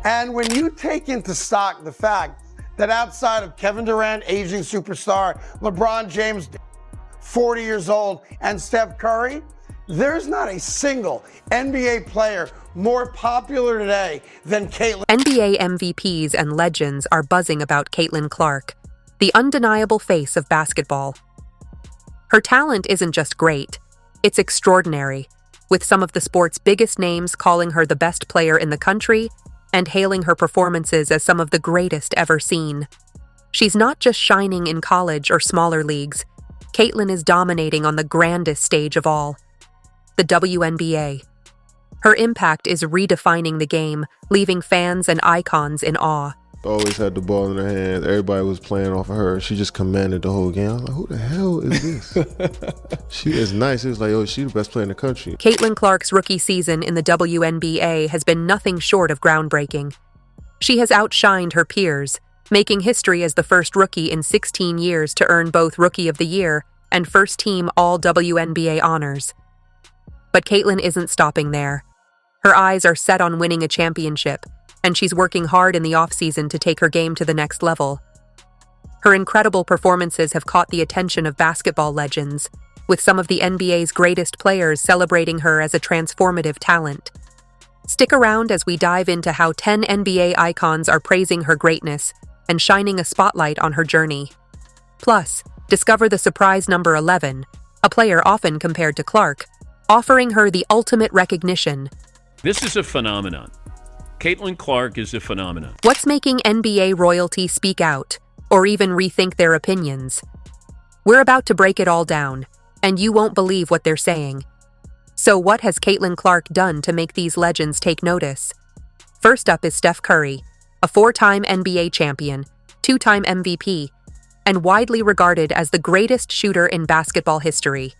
And when you take into stock the fact that outside of Kevin Durant, aging superstar, LeBron James, 40 years old, and Steph Curry, there's not a single NBA player more popular today than Caitlin. NBA MVPs and legends are buzzing about Caitlin Clark, the undeniable face of basketball. Her talent isn't just great, it's extraordinary, with some of the sport's biggest names calling her the best player in the country and hailing her performances as some of the greatest ever seen. She's not just shining in college or smaller leagues. Caitlin is dominating on the grandest stage of all, the WNBA. Her impact is redefining the game, leaving fans and icons in awe. Always had the ball in her hands. Everybody was playing off of her. She just commanded the whole game. I was like, who the hell is this? She is nice. It was like, oh, she's the best player in the country. Caitlin Clark's rookie season in the WNBA has been nothing short of groundbreaking. She has outshined her peers, making history as the first rookie in 16 years to earn both Rookie of the Year and First Team All-WNBA honors. But Caitlin isn't stopping there. Her eyes are set on winning a championship, and she's working hard in the offseason to take her game to the next level. Her incredible performances have caught the attention of basketball legends, with some of the NBA's greatest players celebrating her as a transformative talent. Stick around as we dive into how 10 NBA icons are praising her greatness and shining a spotlight on her journey. Plus, discover the surprise number 11, a player often compared to Clark, offering her the ultimate recognition. This is a phenomenon. Caitlin Clark is a phenomenon. What's making NBA royalty speak out, or even rethink their opinions? We're about to break it all down, and you won't believe what they're saying. So what has Caitlin Clark done to make these legends take notice? First up is Steph Curry, a 4-time NBA champion, 2-time MVP, and widely regarded as the greatest shooter in basketball history.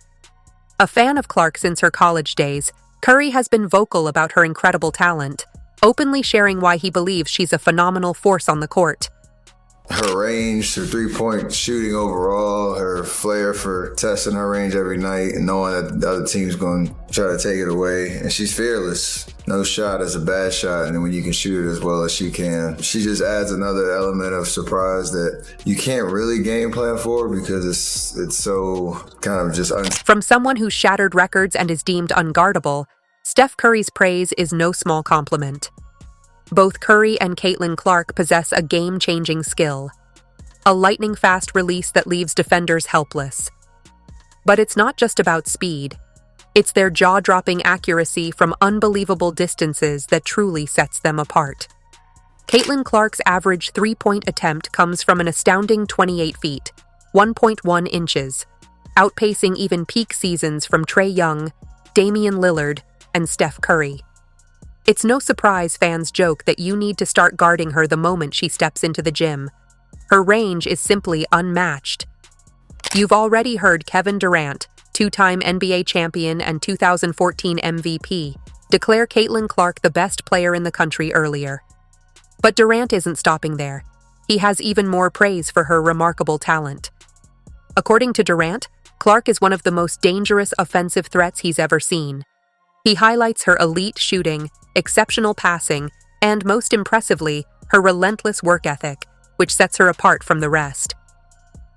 A fan of Clark since her college days, Curry has been vocal about her incredible talent, openly sharing why he believes she's a phenomenal force on the court. Her range, her three-point shooting overall, her flair for testing her range every night and knowing that the other team's going to try to take it away. And she's fearless. No shot is a bad shot, and when you can shoot it as well as she can. She just adds another element of surprise that you can't really game plan for because it's so kind of just From someone who shattered records and is deemed unguardable, Steph Curry's praise is no small compliment. Both Curry and Caitlin Clark possess a game-changing skill, a lightning-fast release that leaves defenders helpless. But it's not just about speed. It's their jaw-dropping accuracy from unbelievable distances that truly sets them apart. Caitlin Clark's average three-point attempt comes from an astounding 28 feet, 1.1 inches, outpacing even peak seasons from Trae Young, Damian Lillard, and Steph Curry. It's no surprise fans joke that you need to start guarding her the moment she steps into the gym. Her range is simply unmatched. You've already heard Kevin Durant, 2-time NBA champion and 2014 MVP, declare Caitlin Clark the best player in the country earlier. But Durant isn't stopping there. He has even more praise for her remarkable talent. According to Durant, Clark is one of the most dangerous offensive threats he's ever seen. He highlights her elite shooting, exceptional passing, and most impressively, her relentless work ethic, which sets her apart from the rest.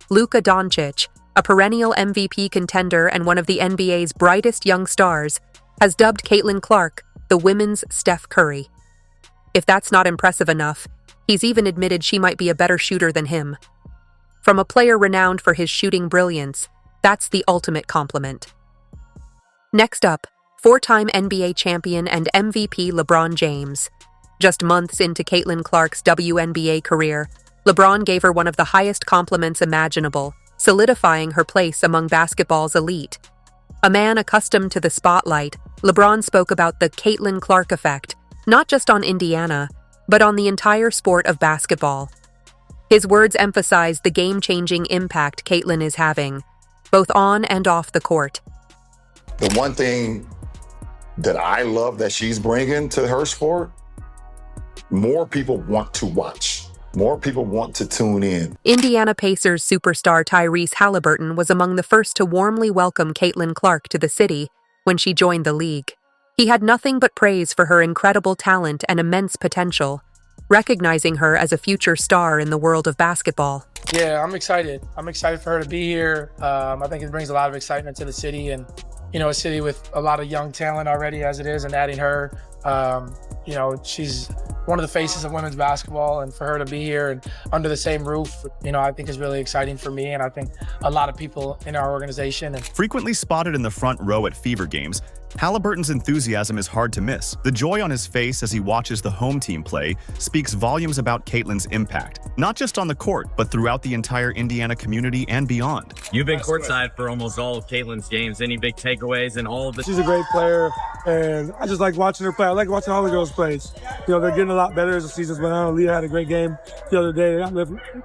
Luka Doncic, a perennial MVP contender and one of the NBA's brightest young stars, has dubbed Caitlin Clark the women's Steph Curry. If that's not impressive enough, he's even admitted she might be a better shooter than him. From a player renowned for his shooting brilliance, that's the ultimate compliment. Next up, 4-time NBA champion and MVP LeBron James. Just months into Caitlin Clark's WNBA career, LeBron gave her one of the highest compliments imaginable, solidifying her place among basketball's elite. A man accustomed to the spotlight, LeBron spoke about the Caitlin Clark effect, not just on Indiana, but on the entire sport of basketball. His words emphasized the game-changing impact Caitlin is having, both on and off the court. The one thing that I love that she's bringing to her sport, more people want to watch. More people want to tune in. Indiana Pacers superstar Tyrese Halliburton was among the first to warmly welcome Caitlin Clark to the city when she joined the league. He had nothing but praise for her incredible talent and immense potential, recognizing her as a future star in the world of basketball. Yeah, I'm excited. I'm excited for her to be here. I think it brings a lot of excitement to the city, and a city with a lot of young talent already as it is, and adding her, she's one of the faces of women's basketball, and for her to be here and under the same roof, I think is really exciting for me, and I think a lot of people in our organization. Frequently spotted in the front row at Fever games, Halliburton's enthusiasm is hard to miss. The joy on his face as he watches the home team play speaks volumes about Caitlin's impact, not just on the court, but throughout the entire Indiana community and beyond. You've been courtside for almost all of Caitlin's games. Any big takeaways and all of the... She's a great player, and I just like watching her play. I like watching all the girls play. They're getting a lot better as the season's went on. Leah had a great game the other day.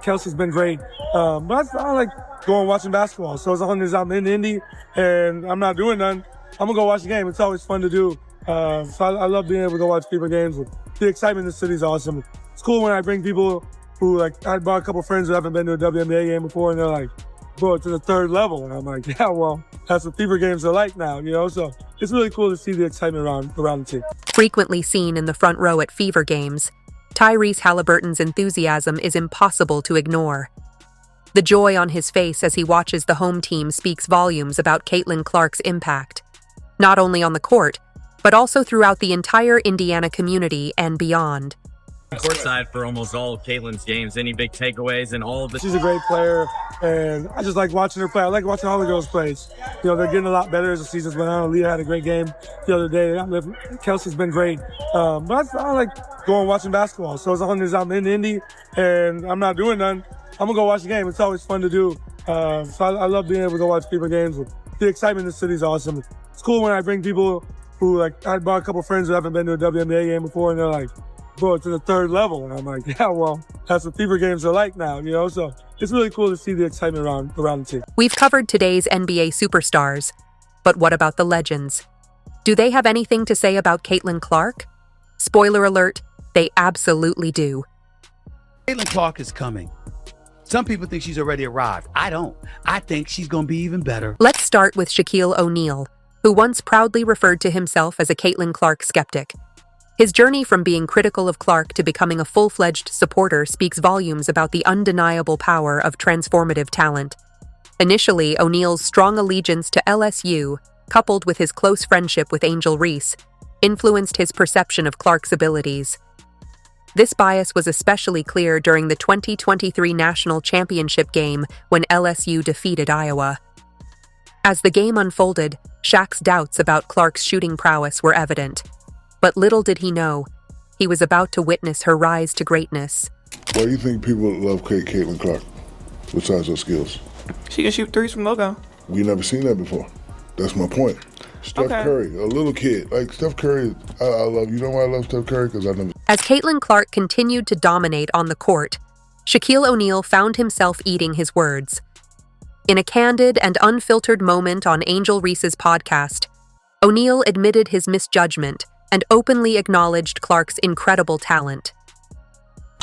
Kelsey's been great. But I like going and watching basketball. So as long as I'm in Indy and I'm not doing nothing, I'm going to go watch the game. It's always fun to do. So I love being able to go watch Fever games. The excitement in the city is awesome. It's cool when I bring people who, I brought a couple friends who haven't been to a WNBA game before, and they're like, bro, it's to the third level. And I'm like, yeah, well, that's what Fever games are like now, So it's really cool to see the excitement around the team. Frequently seen in the front row at Fever games, Tyrese Halliburton's enthusiasm is impossible to ignore. The joy on his face as he watches the home team speaks volumes about Caitlin Clark's impact, not only on the court, but also throughout the entire Indiana community and beyond. Courtside for almost all of Caitlin's games. Any big takeaways and all of the... She's a great player, and I just like watching her play. I like watching all the girls play. They're getting a lot better as the season's went on. Leah had a great game the other day. Kelsey's been great. But I like going and watching basketball. So as long as I'm in Indy and I'm not doing nothing, I'm going to go watch the game. It's always fun to do. So I love being able to go watch Fever games. The excitement in the city is awesome. It's cool when I bring people who, I brought a couple friends who haven't been to a WNBA game before, and they're like, bro, it's to the third level. And I'm like, yeah, well, that's what Fever games are like now, So it's really cool to see the excitement around the team. We've covered today's NBA superstars, but what about the legends? Do they have anything to say about Caitlin Clark? Spoiler alert, they absolutely do. Caitlin Clark is coming. Some people think she's already arrived. I don't. I think she's going to be even better. Let's start with Shaquille O'Neal, who once proudly referred to himself as a Caitlin Clark skeptic. His journey from being critical of Clark to becoming a full-fledged supporter speaks volumes about the undeniable power of transformative talent. Initially, O'Neal's strong allegiance to LSU, coupled with his close friendship with Angel Reese, influenced his perception of Clark's abilities. This bias was especially clear during the 2023 National Championship game when LSU defeated Iowa. As the game unfolded, Shaq's doubts about Clark's shooting prowess were evident. But little did he know, he was about to witness her rise to greatness. Why do you think people love Caitlin Clark, besides her skills? She can shoot threes from logo. We never seen that before. That's my point. Steph Curry, a little kid. Steph Curry, I love. You know why I love Steph Curry? Because I never... As Caitlin Clark continued to dominate on the court, Shaquille O'Neal found himself eating his words. In a candid and unfiltered moment on Angel Reese's podcast, O'Neal admitted his misjudgment and openly acknowledged Clark's incredible talent.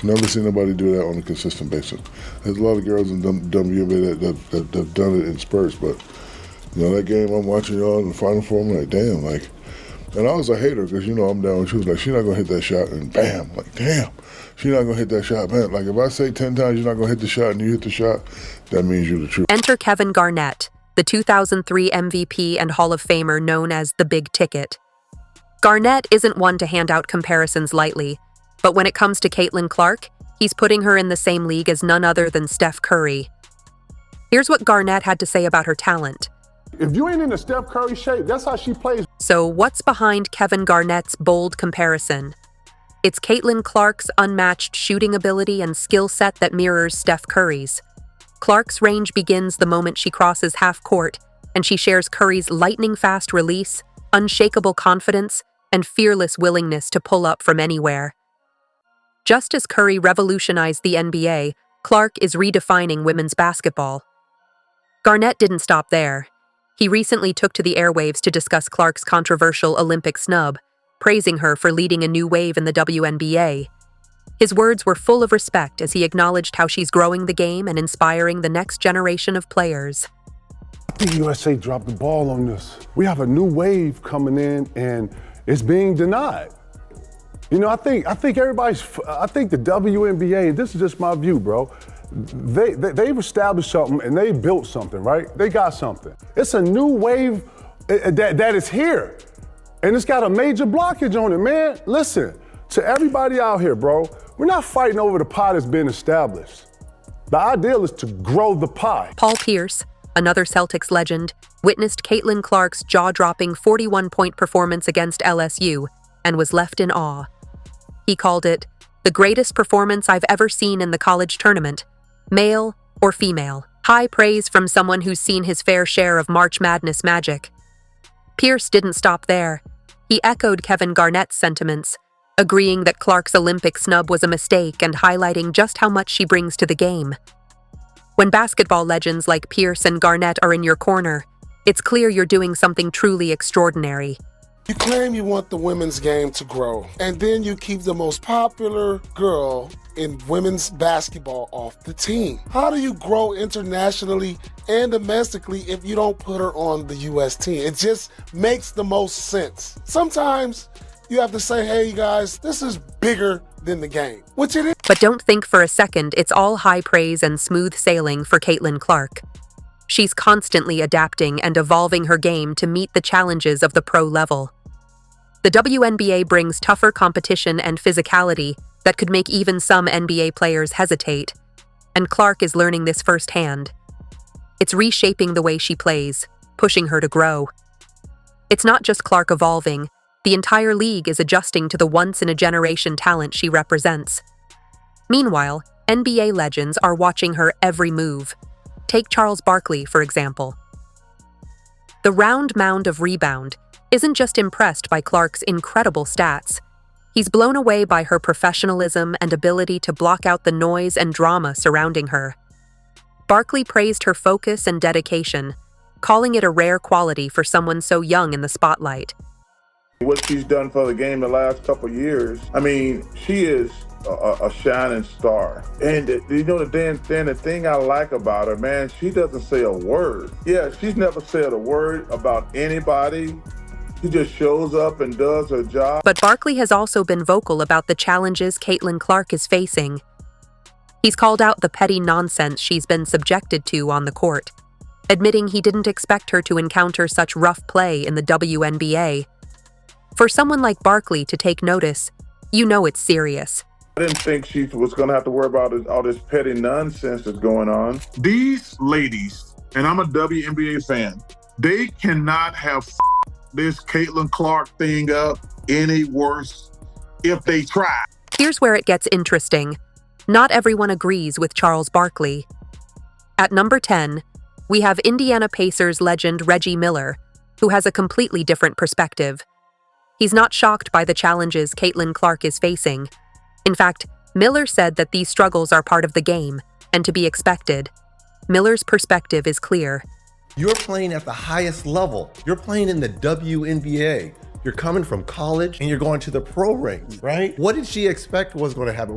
Never seen nobody do that on a consistent basis. There's a lot of girls in WNBA that have done it in spurts, but that game I'm watching y'all in the Final Four, I'm like, damn, and I was a hater because I'm down. She was like, she's not gonna hit that shot, and bam, damn, she's not gonna hit that shot, man. If I say 10 times you're not gonna hit the shot and you hit the shot, that means you're the truth. Enter Kevin Garnett, the 2003 MVP and Hall of Famer known as the Big Ticket. Garnett isn't one to hand out comparisons lightly, but when it comes to Caitlin Clark, he's putting her in the same league as none other than Steph Curry. Here's what Garnett had to say about her talent. If you ain't in the Steph Curry shape, that's how she plays. So what's behind Kevin Garnett's bold comparison? It's Caitlin Clark's unmatched shooting ability and skill set that mirrors Steph Curry's. Clark's range begins the moment she crosses half court, and she shares Curry's lightning-fast release, unshakable confidence, and fearless willingness to pull up from anywhere. Just as Curry revolutionized the NBA, Clark is redefining women's basketball. Garnett didn't stop there. He recently took to the airwaves to discuss Clark's controversial Olympic snub, praising her for leading a new wave in the WNBA. His words were full of respect as he acknowledged how she's growing the game and inspiring the next generation of players. I think USA dropped the ball on this. We have a new wave coming in, and it's being denied. You know, I think the WNBA, this is just my view, bro. They've established something and they built something, right? They got something. It's a new wave that is here. And it's got a major blockage on it, man. Listen, to everybody out here, bro, we're not fighting over the pie that's been established. The ideal is to grow the pie. Paul Pierce, another Celtics legend, witnessed Caitlin Clark's jaw-dropping 41-point performance against LSU and was left in awe. He called it the greatest performance I've ever seen in the college tournament, male or female. High praise from someone who's seen his fair share of March Madness magic. Pierce didn't stop there. He echoed Kevin Garnett's sentiments, agreeing that Clark's Olympic snub was a mistake and highlighting just how much she brings to the game. When basketball legends like Pierce and Garnett are in your corner, it's clear you're doing something truly extraordinary. You claim you want the women's game to grow, and then you keep the most popular girl in women's basketball off the team. How do you grow internationally and domestically if you don't put her on the U.S. team? It just makes the most sense. Sometimes you have to say, hey, you guys, this is bigger than the game, which it is. But don't think for a second it's all high praise and smooth sailing for Caitlin Clark. She's constantly adapting and evolving her game to meet the challenges of the pro level. The WNBA brings tougher competition and physicality that could make even some NBA players hesitate, and Clark is learning this firsthand. It's reshaping the way she plays, pushing her to grow. It's not just Clark evolving, the entire league is adjusting to the once-in-a-generation talent she represents. Meanwhile, NBA legends are watching her every move. Take Charles Barkley, for example. The round mound of rebound isn't just impressed by Clark's incredible stats. He's blown away by her professionalism and ability to block out the noise and drama surrounding her. Barkley praised her focus and dedication, calling it a rare quality for someone so young in the spotlight. What she's done for the game the last couple of years, I mean, she is a shining star. And you know, the thing I like about her, man, she doesn't say a word. Yeah, she's never said a word about anybody. She just shows up and does her job. But Barkley has also been vocal about the challenges Caitlin Clark is facing. He's called out the petty nonsense she's been subjected to on the court, admitting he didn't expect her to encounter such rough play in the WNBA. For someone like Barkley to take notice, you know it's serious. I didn't think she was going to have to worry about all this petty nonsense that's going on. These ladies, and I'm a WNBA fan, they cannot have this Caitlin Clark thing up any worse if they try. Here's where it gets interesting. Not everyone agrees with Charles Barkley. At number 10, we have Indiana Pacers legend Reggie Miller, who has a completely different perspective. He's not shocked by the challenges Caitlin Clark is facing. In fact, Miller said that these struggles are part of the game and to be expected. Miller's perspective is clear. You're playing at the highest level. You're playing in the WNBA. You're coming from college and you're going to the pro ranks, right? What did she expect was going to happen?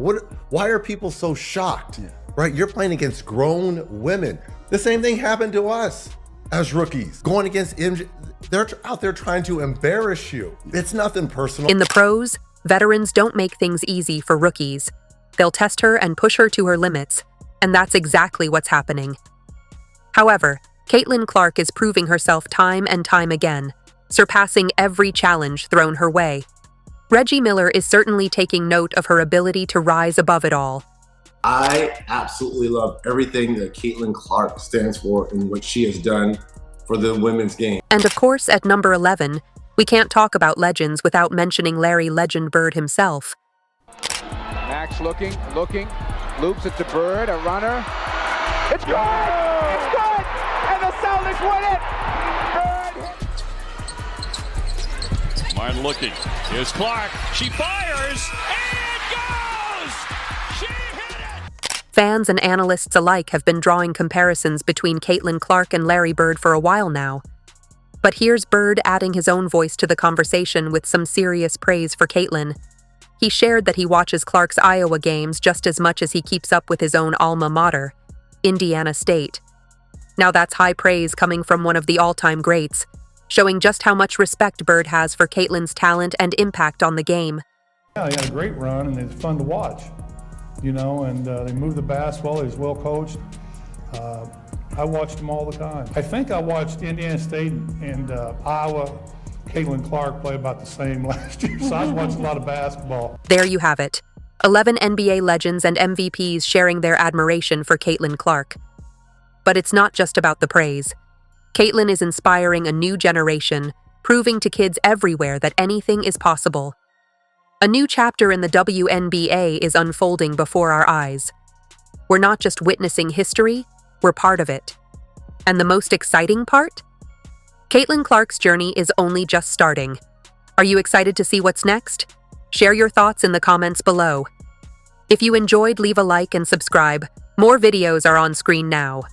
Why are people so shocked, right? You're playing against grown women. The same thing happened to us as rookies. Going against MJ, they're out there trying to embarrass you. It's nothing personal. In the pros, veterans don't make things easy for rookies. They'll test her and push her to her limits, and that's exactly what's happening. However, Caitlin Clark is proving herself time and time again, surpassing every challenge thrown her way. Reggie Miller is certainly taking note of her ability to rise above it all. I absolutely love everything that Caitlin Clark stands for and what she has done for the women's game. And of course, at number 11, we can't talk about legends without mentioning Larry Legend Bird himself. Max looking, loops it to Bird, a runner. It's good! It's good! And the Celtics win it! Bird! Martin looking. Here's Clark. She fires and goes! She hit it! Fans and analysts alike have been drawing comparisons between Caitlin Clark and Larry Bird for a while now. But here's Bird adding his own voice to the conversation with some serious praise for Caitlin. He shared that he watches Clark's Iowa games just as much as he keeps up with his own alma mater, Indiana State. Now that's high praise coming from one of the all-time greats, showing just how much respect Bird has for Caitlin's talent and impact on the game. Yeah, they had a great run, and it's fun to watch, and they move the basketball. They was well coached. I watched them all the time. I think I watched Indiana State and Iowa, Caitlin Clark play about the same last year, so I watched a lot of basketball. There you have it. 11 NBA legends and MVPs sharing their admiration for Caitlin Clark. But it's not just about the praise. Caitlin is inspiring a new generation, proving to kids everywhere that anything is possible. A new chapter in the WNBA is unfolding before our eyes. We're not just witnessing history, we're part of it. And the most exciting part? Caitlin Clark's journey is only just starting. Are you excited to see what's next? Share your thoughts in the comments below. If you enjoyed, leave a like and subscribe. More videos are on screen now.